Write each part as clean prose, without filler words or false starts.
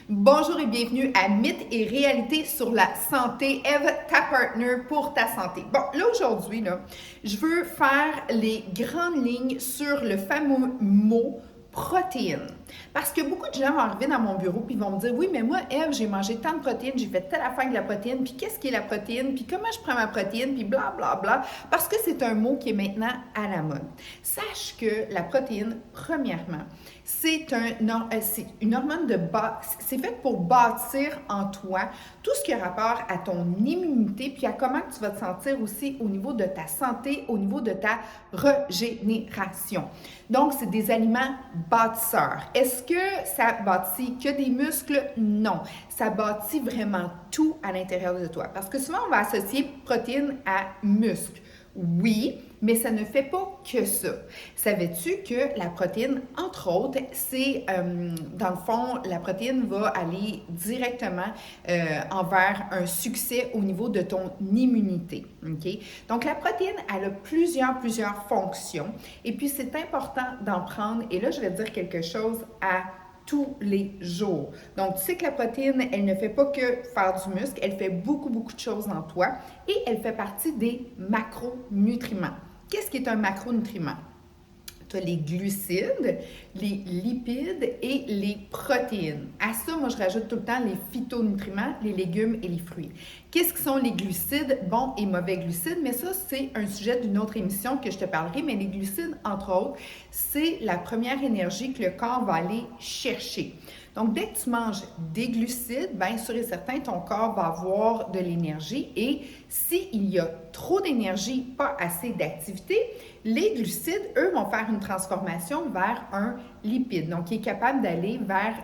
Bonjour et bienvenue à Mythes et réalités sur la santé. Eve, ta partner pour ta santé. Bon, là aujourd'hui, je veux faire les grandes lignes sur le fameux mot protéines. Parce que beaucoup de gens vont arriver dans mon bureau puis vont me dire, oui, mais moi, Eve, j'ai mangé tant de protéines, j'ai fait telle affaire de la protéine, puis qu'est-ce qui est la protéine, puis comment je prends ma protéine, puis bla bla bla. Parce que c'est un mot qui est maintenant à la mode. Sache que la protéine, premièrement, c'est une hormone de base. C'est fait pour bâtir en toi tout ce qui a rapport à ton immunité, puis à comment tu vas te sentir aussi au niveau de ta santé, au niveau de ta régénération. Donc, c'est des aliments bâtisseurs. Est-ce que ça bâtit que des muscles? Non. Ça bâtit vraiment tout à l'intérieur de toi. Parce que souvent, on va associer protéines à muscles. Oui, mais ça ne fait pas que ça. Savais-tu que la protéine, entre autres, c'est, dans le fond, la protéine va aller directement envers un succès au niveau de ton immunité. OK? Donc, la protéine, elle a plusieurs fonctions. Et puis, c'est important d'en prendre. Et là, je vais te dire quelque chose à tous les jours. Donc, tu sais que la protéine, elle ne fait pas que faire du muscle, elle fait beaucoup de choses en toi et elle fait partie des macronutriments. Qu'est-ce qui est un macronutriment? Tu as les glucides, les lipides et les protéines. À ça, moi, je rajoute tout le temps les phytonutriments, les légumes et les fruits. Qu'est-ce que sont les glucides, bons et mauvais glucides? Mais ça, c'est un sujet d'une autre émission que je te parlerai. Mais les glucides, entre autres, c'est la première énergie que le corps va aller chercher. Donc, dès que tu manges des glucides, bien sûr et certain, ton corps va avoir de l'énergie. Et s'il y a trop d'énergie, pas assez d'activité, les glucides, eux, vont faire une transformation vers un lipide. Donc, qui est capable d'aller vers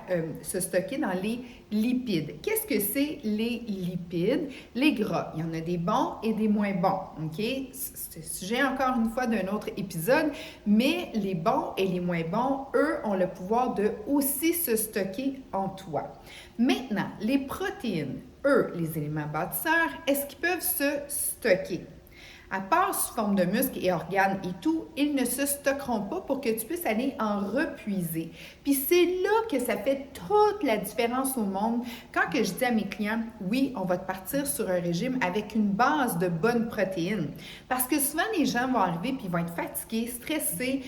se stocker dans les lipides. Qu'est-ce que c'est les lipides? Les gras. Il y en a des bons et des moins bons. OK? C'est le sujet, encore une fois, d'un autre épisode. Mais les bons et les moins bons, eux, ont le pouvoir de aussi se stocker en toi. Maintenant, les protéines, eux, les éléments bâtisseurs, est-ce qu'ils peuvent se stocker? À part sous forme de muscles et organes et tout, ils ne se stockeront pas pour que tu puisses aller en repuiser. Puis c'est là que ça fait toute la différence au monde. Quand que je dis à mes clients, oui, on va te partir sur un régime avec une base de bonnes protéines. Parce que souvent, les gens vont arriver puis ils vont être fatigués, stressés,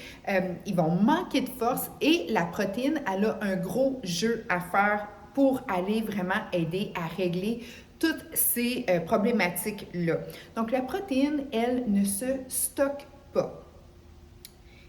ils vont manquer de force et la protéine, elle a un gros jeu à faire pour aller vraiment aider à régler toutes ces problématiques-là. Donc, la protéine, elle, ne se stocke pas.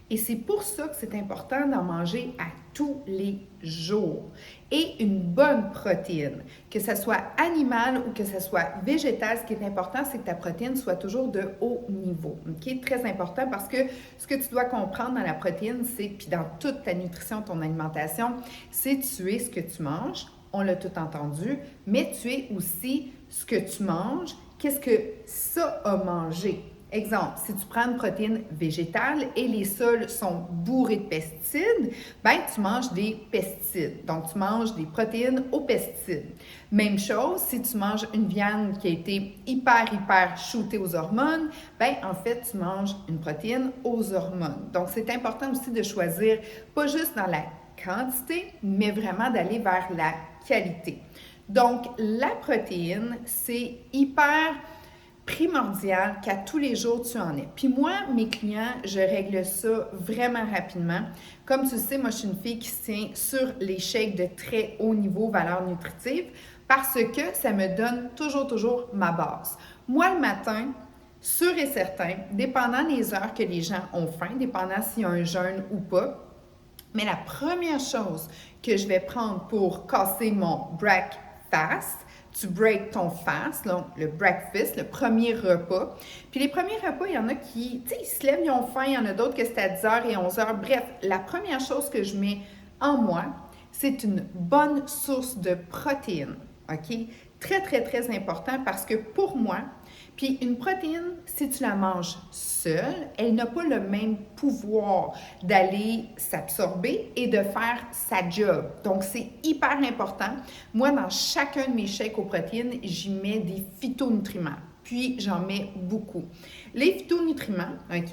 Et c'est pour ça que c'est important d'en manger à tous les jours. Et une bonne protéine, que ce soit animale ou que ce soit végétale, ce qui est important, c'est que ta protéine soit toujours de haut niveau. OK? Très important parce que ce que tu dois comprendre dans la protéine, c'est, puis dans toute ta nutrition, ton alimentation, c'est tuer ce que tu manges. On l'a tout entendu, mais tu es aussi ce que tu manges, qu'est-ce que ça a mangé. Exemple, si tu prends une protéine végétale et les sols sont bourrés de pesticides, ben tu manges des pesticides. Donc, tu manges des protéines aux pesticides. Même chose, si tu manges une viande qui a été hyper shootée aux hormones, ben en fait, tu manges une protéine aux hormones. Donc, c'est important aussi de choisir, pas juste dans la quantité, mais vraiment d'aller vers la qualité. Donc, la protéine, c'est hyper primordial qu'à tous les jours, tu en aies. Puis moi, mes clients, je règle ça vraiment rapidement. Comme tu sais, moi, je suis une fille qui se tient sur les shakes de très haut niveau valeur nutritive parce que ça me donne toujours ma base. Moi, le matin, sûr et certain, dépendant des heures que les gens ont faim, dépendant s'il y a un jeûne ou pas, mais la première chose que je vais prendre pour casser mon breakfast, tu break ton fast, donc le breakfast, le premier repas. Puis les premiers repas, il y en a qui, tu sais, ils se lèvent, ils ont faim, il y en a d'autres que c'est à 10h et 11h. Bref, la première chose que je mets en moi, c'est une bonne source de protéines, OK? Très important parce que pour moi, puis une protéine, si tu la manges seule, elle n'a pas le même pouvoir d'aller s'absorber et de faire sa job. Donc, c'est hyper important. Moi, dans chacun de mes shakes aux protéines, j'y mets des phytonutriments. puis j'en mets beaucoup. Les phytonutriments, OK,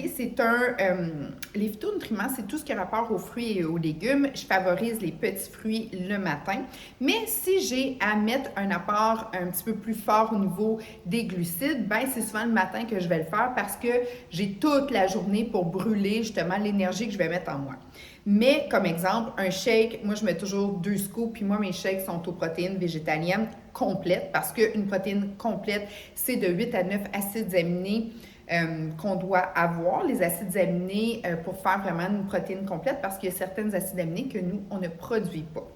les phytonutriments, c'est tout ce qui a rapport aux fruits et aux légumes. Je favorise les petits fruits le matin, mais si j'ai à mettre un apport un petit peu plus fort au niveau des glucides, ben c'est souvent le matin que je vais le faire parce que j'ai toute la journée pour brûler justement l'énergie que je vais mettre en moi. Mais comme exemple, un shake, moi je mets toujours 2 scoops, puis moi mes shakes sont aux protéines végétaliennes complètes parce qu'une protéine complète, c'est de 8 à 9 acides aminés qu'on doit avoir, les acides aminés, pour faire vraiment une protéine complète parce qu'il y a certains acides aminés que nous, on ne produit pas.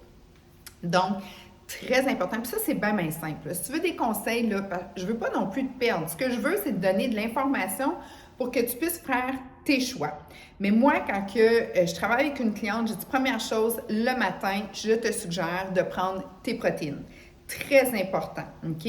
Donc, très important. Puis ça, c'est bien simple. Si tu veux des conseils, là, je ne veux pas non plus te perdre. Ce que je veux, c'est te donner de l'information pour que tu puisses faire tes choix. Mais moi, quand je travaille avec une cliente, j'ai dit première chose, le matin, je te suggère de prendre tes protéines. Très important, OK?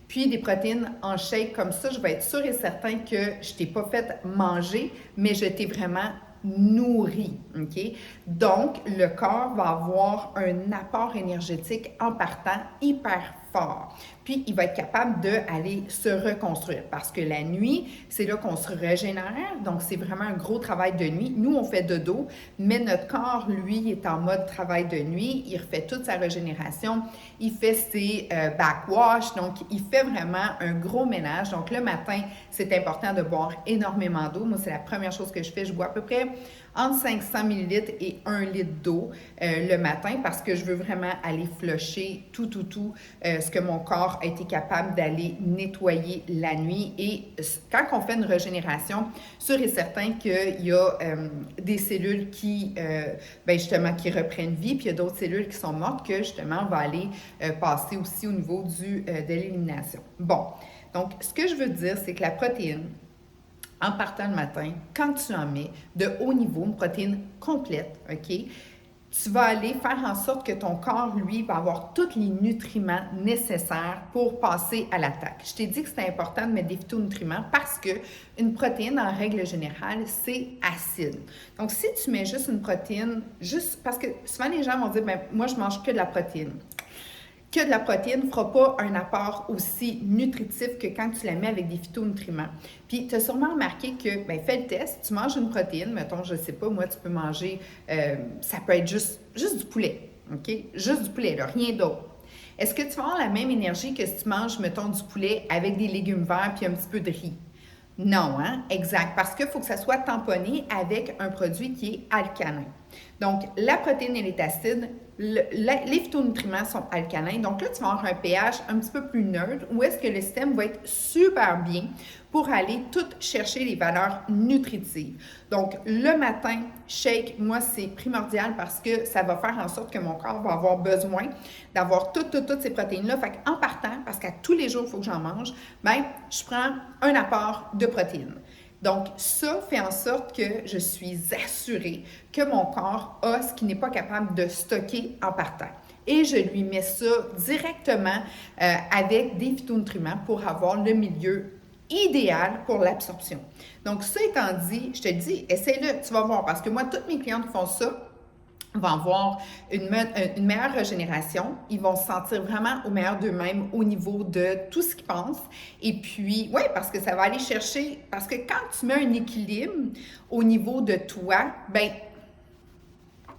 Puis des protéines en shake comme ça, je vais être sûre et certain que je ne t'ai pas fait manger, mais je t'ai vraiment nourri, OK? Donc, le corps va avoir un apport énergétique en partant hyper fort. Puis, il va être capable d'aller se reconstruire parce que la nuit, c'est là qu'on se régénère. Donc, c'est vraiment un gros travail de nuit. Nous, on fait dodo, mais notre corps, lui, est en mode travail de nuit. Il refait toute sa régénération. Il fait ses backwash. Donc, il fait vraiment un gros ménage. Donc, le matin, c'est important de boire énormément d'eau. Moi, c'est la première chose que je fais. Je bois à peu près entre 500 ml et 1 litre d'eau le matin parce que je veux vraiment aller flusher tout ce que mon corps a été capable d'aller nettoyer la nuit. Et quand on fait une régénération, sûr et certain qu'il y a des cellules qui qui reprennent vie, puis il y a d'autres cellules qui sont mortes que justement on va aller passer aussi au niveau de l'élimination. Bon, donc ce que je veux dire, c'est que la protéine, en partant le matin, quand tu en mets de haut niveau, une protéine complète, OK, tu vas aller faire en sorte que ton corps, lui, va avoir tous les nutriments nécessaires pour passer à l'attaque. Je t'ai dit que c'était important de mettre des phytonutriments parce qu'une protéine, en règle générale, c'est acide. Donc, si tu mets juste une protéine, juste parce que souvent les gens vont dire, bien, moi, je mange que de la protéine. Que de la protéine ne fera pas un apport aussi nutritif que quand tu la mets avec des phytonutriments. Puis, tu as sûrement remarqué que, bien, fais le test, tu manges une protéine, mettons, je ne sais pas, moi, tu peux manger, ça peut être juste du poulet, OK? Juste du poulet, là, rien d'autre. Est-ce que tu vas avoir la même énergie que si tu manges, mettons, du poulet avec des légumes verts puis un petit peu de riz? Non, hein? Exact. Parce qu'il faut que ça soit tamponné avec un produit qui est alcalin. Donc, la protéine, elle est acide. Les phytonutriments sont alcalins. Donc là, tu vas avoir un pH un petit peu plus neutre où est-ce que le système va être super bien pour aller tout chercher les valeurs nutritives. Donc, le matin, shake, moi, c'est primordial parce que ça va faire en sorte que mon corps va avoir besoin d'avoir toutes ces protéines-là. Fait qu'en partant, parce qu'à tous les jours, il faut que j'en mange, bien, je prends un apport de protéines. Donc, ça fait en sorte que je suis assurée que mon corps a ce qu'il n'est pas capable de stocker en partant. Et je lui mets ça directement avec des phytonutriments pour avoir le milieu idéal pour l'absorption. Donc, ça étant dit, je te dis, essaye-le, tu vas voir, parce que moi, toutes mes clientes qui font ça, vont avoir une meilleure régénération. Ils vont se sentir vraiment au meilleur d'eux-mêmes au niveau de tout ce qu'ils pensent. Et puis, oui, parce que ça va aller chercher, parce que quand tu mets un équilibre au niveau de toi, bien,